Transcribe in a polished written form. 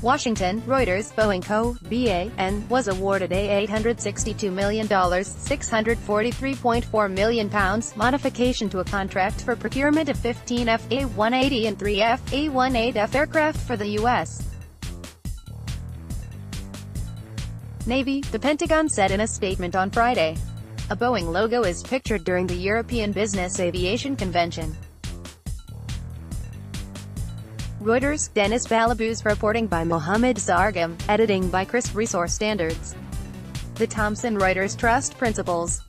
Washington, Reuters, Boeing Co. BA.N. was awarded a $862 million £643.4 million modification to a contract for procurement of 15 FA-180 and 3 FA-18F aircraft for the U.S. Navy, the Pentagon said in a statement on Friday. A Boeing logo is pictured during the European Business Aviation Convention. Reuters, Denis BalibouseReporting by Mohammad Zargham, editing by Chris ReeseOur Standards. The Thomson Reuters Trust Principles.